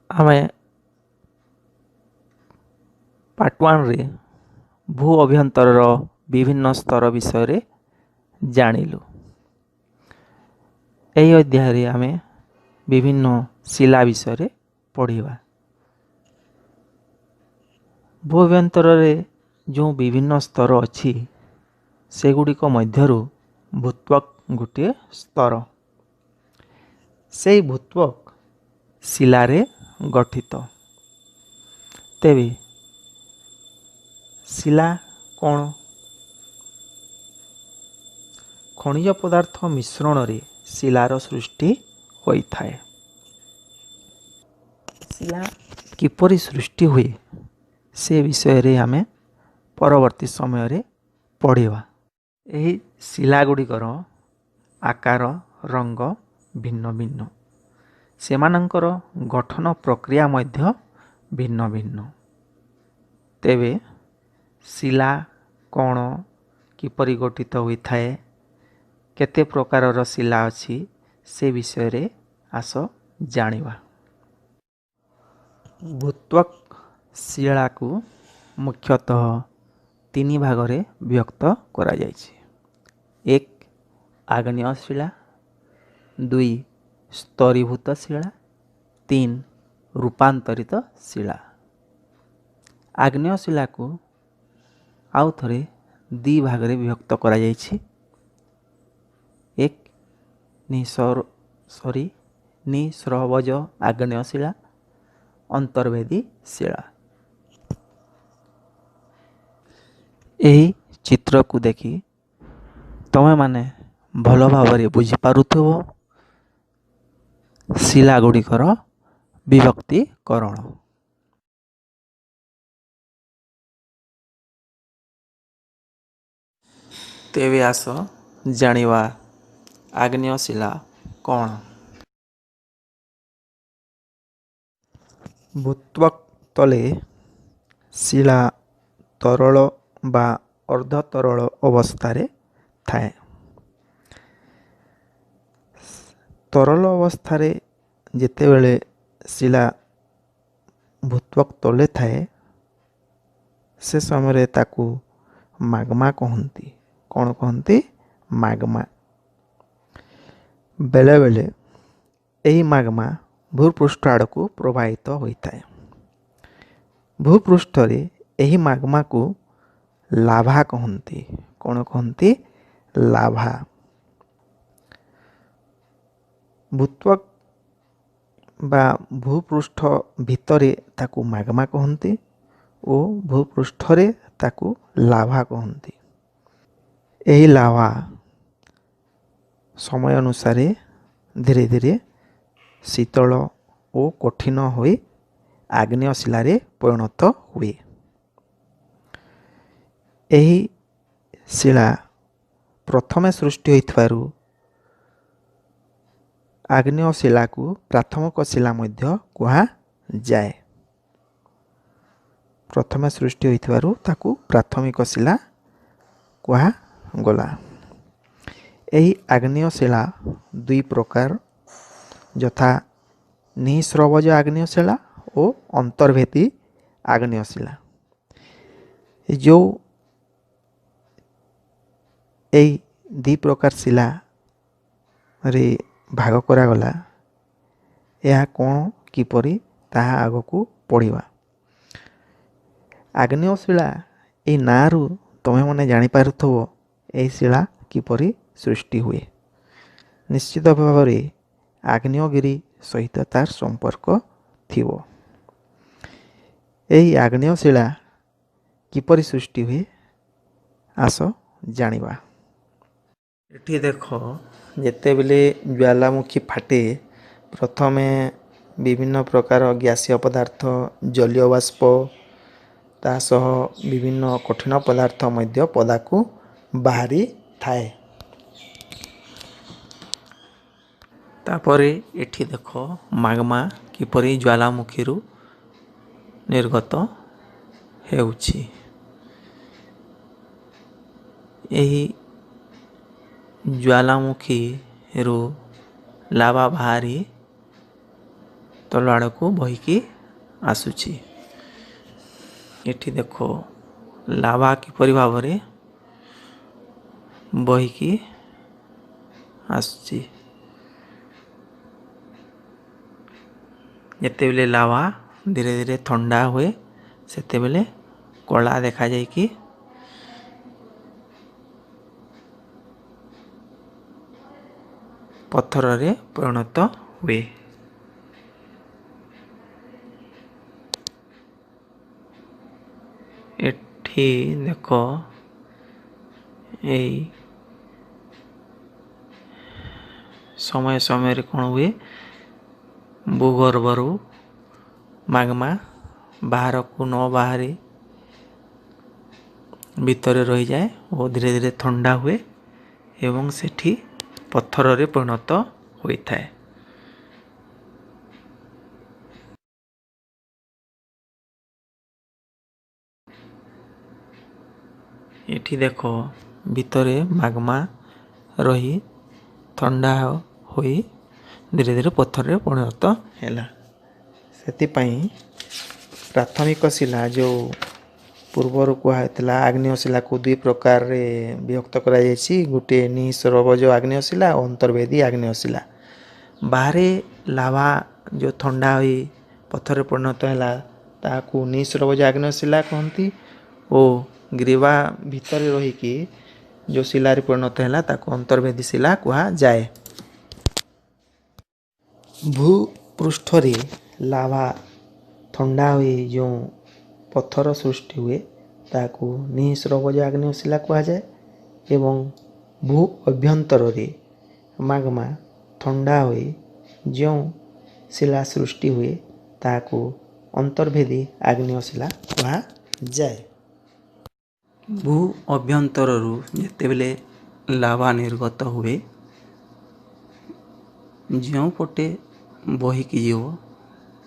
आमे पार्ट 1 रे भू अभ्यंतरर विभिन्न स्तर विषय जानिलु। ଏହି ଅଧ୍ୟାୟରେ ଆମେ ବିଭିନ୍ନ ଶିଲା ବିଷୟରେ ପଢ଼ିବା। ଭୂ ଅଭ୍ୟନ୍ତରରେ ଯେଉଁ ବିଭିନ୍ନ ସ୍ତର ଅଛି ସେଗୁଡ଼ିକ ମଧ୍ୟରୁ ଭୂତ୍ୱକ ଗୋଟିଏ ସ୍ତର। ସେହି ଭୂତ୍ୱକ ଶିଲାରେ ଗଠିତ। ତେବେ ଶିଲା କ'ଣ? ଖଣିଜ ପଦାର୍ଥ ମିଶ୍ରଣରେ ଶିଲାର ସୃଷ୍ଟି ହୋଇଥାଏ। ଶିଲା କିପରି ସୃଷ୍ଟି ହୁଏ ସେ ବିଷୟରେ ଆମେ ପରବର୍ତ୍ତୀ ସମୟରେ ପଢ଼ିବା। ଏହି ଶିଲା ଗୁଡ଼ିକର ଆକାର ରଙ୍ଗ ଭିନ୍ନ ଭିନ୍ନ। ସେମାନଙ୍କର ଗଠନ ପ୍ରକ୍ରିୟା ମଧ୍ୟ ଭିନ୍ନ ଭିନ୍ନ। ତେବେ ଶିଲା କ'ଣ, କିପରି ଗଠିତ ହୋଇଥାଏ, କେତେ ପ୍ରକାରର ଶିଲା ଅଛି ସେ ବିଷୟରେ ଆସ ଜାଣିବା। ଭୂତ୍ୱକ ଶିଳାକୁ ମୁଖ୍ୟତଃ 3 ଭାଗରେ ବିଭକ୍ତ କରାଯାଇଛି। 1. ଆଗ୍ନେୟ ଶିଳା, 2. ସ୍ତରୀଭୂତ ଶିଳା, 3. ରୂପାନ୍ତରିତ ଶିଳା। ଆଗ୍ନେୟ ଶିଳାକୁ ଆଉ ଥରେ 2 ଭାଗରେ ବିଭକ୍ତ କରାଯାଇଛି। 1. ନିସ୍ରବଜ ଆଗ୍ନେୟ ଶିଳା, ଅନ୍ତର୍ଭେଦୀ ଶିଳା। ଏହି ଚିତ୍ରକୁ ଦେଖି ତମେମାନେ ଭଲ ଭାବରେ ବୁଝିପାରୁଥିବ ଶିଲା ଗୁଡ଼ିକର ବିଭକ୍ତିକରଣ। ତେବେ ଆସ ଜାଣିବା ଆଗ୍ନେୟ ଶିଲା କ'ଣ? ଭୂତ୍ୱକ ତଳେ ଶିଳା ତରଳ ବା ଅର୍ଦ୍ଧତରଳ ଅବସ୍ଥାରେ ଥାଏ। ତରଳ ଅବସ୍ଥାରେ ଯେତେବେଳେ ଶିଳା ଭୂତ୍ୱକ ତଳେ ଥାଏ ସେ ସମୟରେ ତାକୁ ମାଗ୍ମା କହନ୍ତି। କ'ଣ କହନ୍ତି? ମାଗ୍ମା। ବେଳେବେଳେ ଏହି ମାଗ୍ମା ଭୂପୃଷ୍ଠ ଆଡ଼କୁ ପ୍ରବାହିତ ହୋଇଥାଏ। ଭୂପୃଷ୍ଠରେ ଏହି ମାଗ୍ମାକୁ ଲାଭା କହନ୍ତି। କ'ଣ କହନ୍ତି? ଲାଭା। ଭୂତ୍ୱକ ବା ଭୂପୃଷ୍ଠ ଭିତରେ ତାକୁ ମାଗ୍ମା କହନ୍ତି ଓ ଭୂପୃଷ୍ଠରେ ତାକୁ ଲାଭା କହନ୍ତି। ଏହି ଲାଭା ସମୟ ଅନୁସାରେ ଧୀରେ ଧୀରେ ଶୀତଳ ଓ କଠିନ ହୋଇ ଆଗ୍ନେୟ ଶିଳାରେ ପରିଣତ ହୁଏ। ଏହି ଶିଳା ପ୍ରଥମେ ସୃଷ୍ଟି ହୋଇଥିବାରୁ ଆଗ୍ନେୟ ଶିଳାକୁ ପ୍ରାଥମିକ ଶିଳା ମଧ୍ୟ କୁହାଯାଏ। ପ୍ରଥମେ ସୃଷ୍ଟି ହୋଇଥିବାରୁ ତାକୁ ପ୍ରାଥମିକ ଶିଳା କୁହାଗଲା। ଏହି ଆଗ୍ନେୟ ଶିଳା 2 ପ୍ରକାର, ଯଥା ନିସ୍ରବଜ ଆଗ୍ନେୟ ଶିଳା ଓ ଅନ୍ତର୍ଭେଦୀ ଆଗ୍ନେୟ ଶିଳା। ଯେଉଁ ଏହି 2 ପ୍ରକାର ଶିଳାରେ ଭାଗ କରାଗଲା, ଏହା କ'ଣ କିପରି ତାହା ଆଗକୁ ପଢ଼ିବା। ଆଗ୍ନେୟ ଶିଳା ଏହି ନାଁରୁ ତମେମାନେ ଜାଣିପାରୁଥିବ ଏହି ଶିଳା କିପରି ସୃଷ୍ଟି ହୁଏ। ନିଶ୍ଚିତ ଭାବରେ ଆଗ୍ନେୟଗିରି ସହିତ ତାର ସମ୍ପର୍କ ଥିବ। ଏହି ଆଗ୍ନେୟ ଶିଳା କିପରି ସୃଷ୍ଟି ହୁଏ ଆସ ଜାଣିବା। ଏଠି ଦେଖ, ଯେତେବେଳେ ଜ୍ୱାଲାମୁଖୀ ଫାଟେ ପ୍ରଥମେ ବିଭିନ୍ନ ପ୍ରକାର ଗ୍ୟାସୀୟ ପଦାର୍ଥ, ଜଳୀୟ ବାଷ୍ପ, ତା ସହ ବିଭିନ୍ନ କଠିନ ପଦାର୍ଥ ମଧ୍ୟ ପଦାକୁ ବାହାରିଥାଏ। ତାପରେ ଏଠି ଦେଖ ମାଗ୍ମା କିପରି ଜ୍ୱାଲାମୁଖୀରୁ ନିର୍ଗତ ହେଉଛି। ଏହି ଜ୍ୱାଲାମୁଖୀରୁ ଲାଭା ବାହାରି ତଳ ଆଡ଼କୁ ବହିକି ଆସୁଛି। ଏଠି ଦେଖ ଲାଭା କିପରି ଭାବରେ ବହିକି ଆସୁଛି। ଯେତେବେଳେ ଲାଭା ଧୀରେ ଧୀରେ ଥଣ୍ଡା ହୁଏ ସେତେବେଳେ କଳା ଦେଖାଯାଇକି ପଥରରେ ପରିଣତ ହୁଏ। ଏଠି ଦେଖ ଏଇ ସମୟ ସମୟରେ କ'ଣ ହୁଏ, ଭୂଗର୍ଭରୁ ମାଗ୍ମା ବାହାରକୁ ନ ବାହାରି ଭିତରେ ରହିଯାଏ ଓ ଧୀରେ ଧୀରେ ଥଣ୍ଡା ହୁଏ ଏବଂ ସେଠି ପଥରରେ ପରିଣତ ହୋଇଥାଏ। ଏଠି ଦେଖ ଭିତରେ ମାଗ୍ମା ରହି ଥଣ୍ଡା ହୋଇ ଧୀରେ ଧୀରେ ପଥରରେ ପରିଣତ ହେଲା। ସେଥିପାଇଁ ପ୍ରାଥମିକ ଶିଲା ଯେଉଁ ପୂର୍ବରୁ କୁହାଯାଇଥିଲା ଆଗ୍ନେୟ ଶିଲାକୁ ଦୁଇ ପ୍ରକାରରେ ବିଭକ୍ତ କରାଯାଇଛି। ଗୋଟିଏ ନିଃସ୍ରବଜ ଆଗ୍ନେୟ ଶିଲା ଓ ଅନ୍ତର୍ଭେଦୀ ଆଗ୍ନେୟ ଶିଲା। ବାହାରେ ଲାଭା ଯେଉଁ ଥଣ୍ଡା ହୋଇ ପଥରରେ ପରିଣତ ହେଲା ତାହାକୁ ନିଃସ୍ରବଜ ଆଗ୍ନେୟ ଶିଲା କହନ୍ତି ଓ ଗ୍ରୀବା ଭିତରେ ରହିକି ଯେଉଁ ଶିଲାରେ ପରିଣତ ହେଲା ତାକୁ ଅନ୍ତର୍ଭେଦୀ ଶିଲା କୁହାଯାଏ। ଭୂପୃଷ୍ଠରେ ଲାଭା ଥଣ୍ଡା ହୋଇ ଯେଉଁ ପଥର ସୃଷ୍ଟି ହୁଏ ତାହାକୁ ନିଃସ୍ରବଜ ଆଗ୍ନେୟ ଶିଲା କୁହାଯାଏ ଏବଂ ଭୂ ଅଭ୍ୟନ୍ତରରେ ମାଗ୍ମା ଥଣ୍ଡା ହୋଇ ଯେଉଁ ଶିଲା ସୃଷ୍ଟି ହୁଏ ତାହାକୁ ଅନ୍ତର୍ଭେଦୀ ଆଗ୍ନେୟ ଶିଲା କୁହାଯାଏ। ଭୂ ଅଭ୍ୟନ୍ତରରୁ ଯେତେବେଳେ ଲାଭା ନିର୍ଗତ ହୁଏ ଯେଉଁ ପଟେ ବହିକି ଯିବ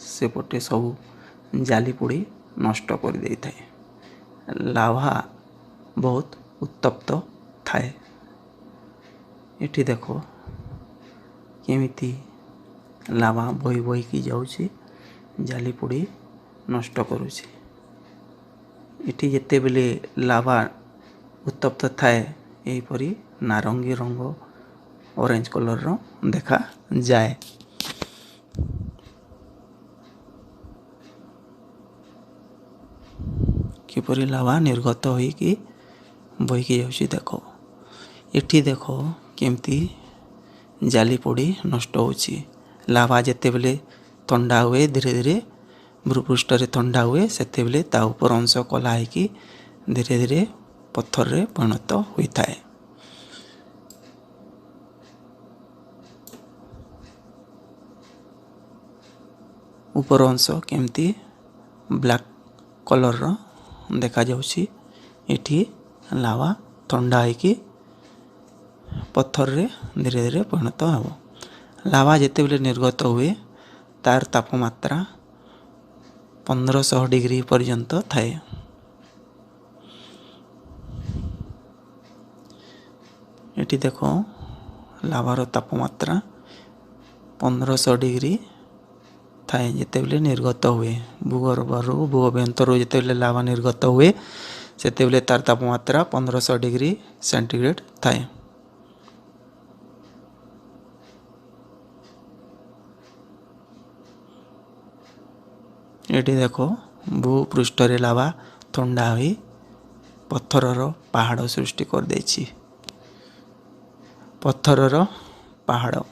ସେପଟେ ସବୁ ଜାଲି ପୋଡ଼ି ନଷ୍ଟ କରିଦେଇଥାଏ। ଲାଭା ବହୁତ ଉତ୍ତପ୍ତ ଥାଏ। ଏଠି ଦେଖ କେମିତି ଲାଭା ବହି ବହିକି ଯାଉଛି, ଜାଲି ପୋଡ଼ି ନଷ୍ଟ କରୁଛି। ଏଠି ଯେତେବେଳେ ଲାଭା ଉତ୍ତପ୍ତ ଥାଏ ଏହିପରି ନାରଙ୍ଗୀ ରଙ୍ଗ ଅରେଞ୍ଜ କଲର୍ର ଦେଖାଯାଏ। କିପରି ଲାଭା ନିର୍ଗତ ହୋଇକି ବହିକି ଯାଉଛି ଦେଖ। ଏଠି ଦେଖ କେମିତି ଜାଲି ପୋଡ଼ି ନଷ୍ଟ ହେଉଛି। ଲାଭା ଯେତେବେଳେ ଥଣ୍ଡା ହୁଏ ଧୀରେ ଧୀରେ ଭୂପୃଷ୍ଠରେ ଥଣ୍ଡା ହୁଏ ସେତେବେଳେ ତା ଉପର ଅଂଶ କଳା ହେଇକି ଧୀରେ ଧୀରେ ପଥରରେ ପରିଣତ ହୋଇଥାଏ। ଉପର ଅଂଶ କେମିତି ବ୍ଲାକ୍ କଲର୍ର ଦେଖାଯାଉଛି। ଏଠି ଲାଭା ଥଣ୍ଡା ହେଇକି ପଥରରେ ଧୀରେ ଧୀରେ ପରିଣତ ହେବ। ଲାଭା ଯେତେବେଳେ ନିର୍ଗତ ହୁଏ ତାର ତାପମାତ୍ରା 1500 ଡିଗ୍ରୀ ପର୍ଯ୍ୟନ୍ତ ଥାଏ। ଏଠି ଦେଖ ଲାଭାର ତାପମାତ୍ରା 1500 ଡିଗ୍ରୀ ଥାଏ ଯେତେବେଳେ ନିର୍ଗତ ହୁଏ। ଭୂଗର୍ଭରୁ ଭୂ ଅଭ୍ୟନ୍ତରରୁ ଯେତେବେଳେ ଲାଭା ନିର୍ଗତ ହୁଏ ସେତେବେଳେ ତାର ତାପମାତ୍ରା 1500 ଡିଗ୍ରୀ ସେଣ୍ଟିଗ୍ରେଡ଼ ଥାଏ। ଏଠି ଦେଖ ଭୂପୃଷ୍ଠରେ ଲାଭା ଥଣ୍ଡା ହୋଇ ପଥରର ପାହାଡ଼ ସୃଷ୍ଟି କରିଦେଇଛି। ପଥରର ପାହାଡ଼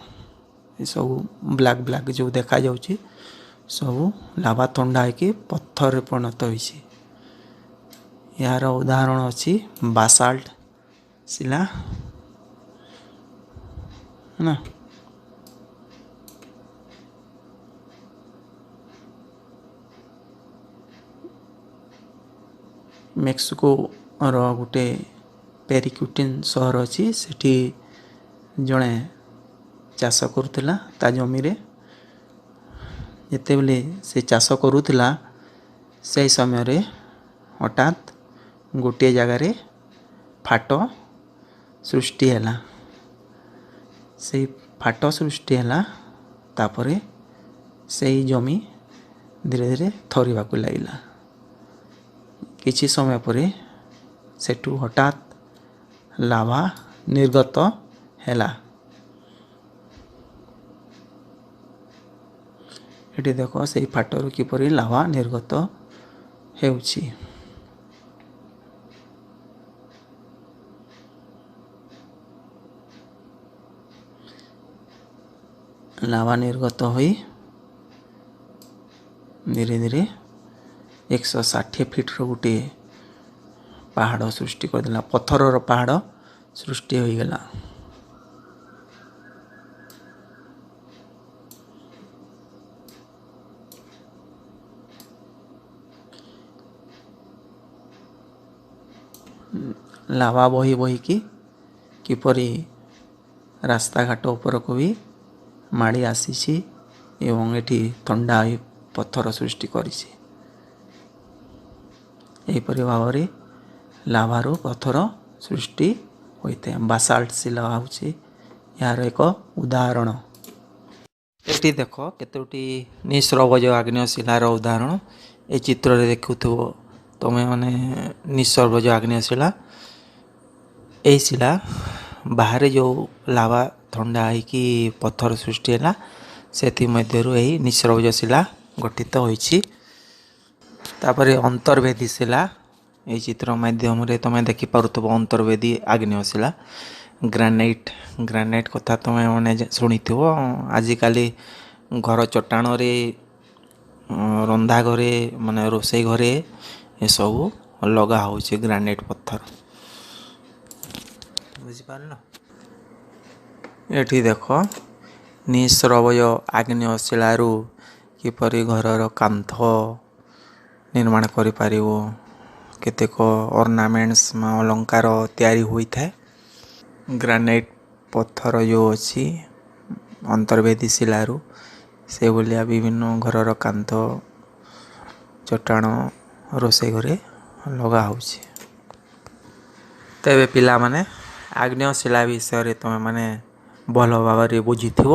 ଏସବୁ ବ୍ଲାକ୍ ବ୍ଲାକ୍ ଯେଉଁ ଦେଖାଯାଉଛି ସବୁ ଲାଭା ଥଣ୍ଡା ହେଇକି ପଥରରେ ପରିଣତ ହୋଇଛି। ଏହାର ଉଦାହରଣ ଅଛି ବାସାଲ୍ଟ ଶିଲା ନା। ମେକ୍ସିକୋର ଗୋଟେ ପେରିକ୍ୟୁଟିନ୍ ସହର ଅଛି। ସେଠି ଜଣେ ଚାଷ କରୁଥିଲା ତା ଜମିରେ। ଯେତେବେଳେ ସେ ଚାଷ କରୁଥିଲା ସେହି ସମୟରେ ହଠାତ୍ ଗୋଟିଏ ଜାଗାରେ ଫାଟ ସୃଷ୍ଟି ହେଲା। ସେହି ଫାଟ ସୃଷ୍ଟି ହେଲା ତାପରେ ସେହି ଜମି ଧୀରେ ଧୀରେ ଥରିବାକୁ ଲାଗିଲା। କିଛି ସମୟ ପରେ ସେଠୁ ହଠାତ୍ ଲାଭା ନିର୍ଗତ ହେଲା। ଏଠି ଦେଖ ସେଇ ଫାଟରୁ କିପରି ଲାଭା ନିର୍ଗତ ହେଉଛି। ଲାଭା ନିର୍ଗତ ହୋଇ ଧୀରେ ଧୀରେ 160 ଫିଟ୍ର ଗୋଟିଏ ପାହାଡ଼ ସୃଷ୍ଟି କରିଦେଲା। ପଥରର ପାହାଡ଼ ସୃଷ୍ଟି ହୋଇଗଲା। ଲାଭା ବହି ବହିକି କିପରି ରାସ୍ତାଘାଟ ଉପରକୁ ବି ମାଡ଼ି ଆସିଛି ଏବଂ ଏଠି ଥଣ୍ଡା ହୋଇ ପଥର ସୃଷ୍ଟି କରିଛି। ଏହିପରି ଭାବରେ ଲାଭାରୁ ପଥର ସୃଷ୍ଟି ହୋଇଥାଏ। ବାସାଲ୍ଟ ଶିଲା ହେଉଛି ଏହାର ଏକ ଉଦାହରଣ। ଏଠି ଦେଖ କେତୋଟି ନିସ୍ରବଜ ଆଗ୍ନେୟ ଶିଳାର ଉଦାହରଣ ଏ ଚିତ୍ରରେ ଦେଖୁଥିବ ତୁମେ ମାନେ ନିସ୍ରବଜ ଆଗ୍ନେୟ ଶିଳା। ଏହି ଶିଳା ବାହାରେ ଯେଉଁ ଲାଭା ଥଣ୍ଡା ହେଇକି ପଥର ସୃଷ୍ଟି ହେଲା ସେଥିମଧ୍ୟରୁ ଏହି ନିସ୍ରବଜ ଶିଳା ଗଠିତ ହୋଇଛି। ତାପରେ ଅନ୍ତର୍ବେଦୀ ଶିଳା ଏହି ଚିତ୍ର ମାଧ୍ୟମରେ ତୁମେ ଦେଖିପାରୁଥିବ ଅନ୍ତର୍ବେଦୀ ଆଗ୍ନେୟ ଶିଳା। ଗ୍ରାନାଇଟ୍ କଥା ତୁମେ ମାନେ ଶୁଣିଥିବ। ଆଜିକାଲି ଘର ଚଟାଣରେ ରନ୍ଧା ଘରେ ମାନେ ରୋଷେଇ ଘରେ ଏସବୁ ଲଗା ହେଉଛି ଗ୍ରାନାଇଟ୍ ପଥର। ବୁଝିପାରିଲ? ଏଠି ଦେଖ ନିସ୍ରବଜ ଆଗ୍ନେୟ ଶିଳାରୁ କିପରି ଘରର କାନ୍ଥ ନିର୍ମାଣ କରିପାରିବ। କେତେକ ଅର୍ଣ୍ଣାମେଣ୍ଟସ୍ ଅଲଙ୍କାର ତିଆରି ହୋଇଥାଏ। ଗ୍ରାନାଇଟ୍ ପଥର ଯେଉଁ ଅଛି ଅନ୍ତର୍ବେଦୀ ଶିଳାରୁ ସେଭଳିଆ ବିଭିନ୍ନ ଘରର କାନ୍ଥ ଚଟାଣ ରୋଷେଇ ଘରେ ଲଗା ହେଉଛି। ତେବେ ପିଲାମାନେ ଆଗ୍ନେୟ ଶିଳା ବିଷୟରେ ତୁମେମାନେ ଭଲ ଭାବରେ ବୁଝିଥିବ।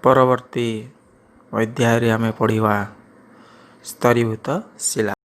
ପରବର୍ତ୍ତୀ ଅଧ୍ୟାୟରେ ଆମେ ପଢ଼ିବା ସ୍ତରୀଭୂତ ଶିଳା।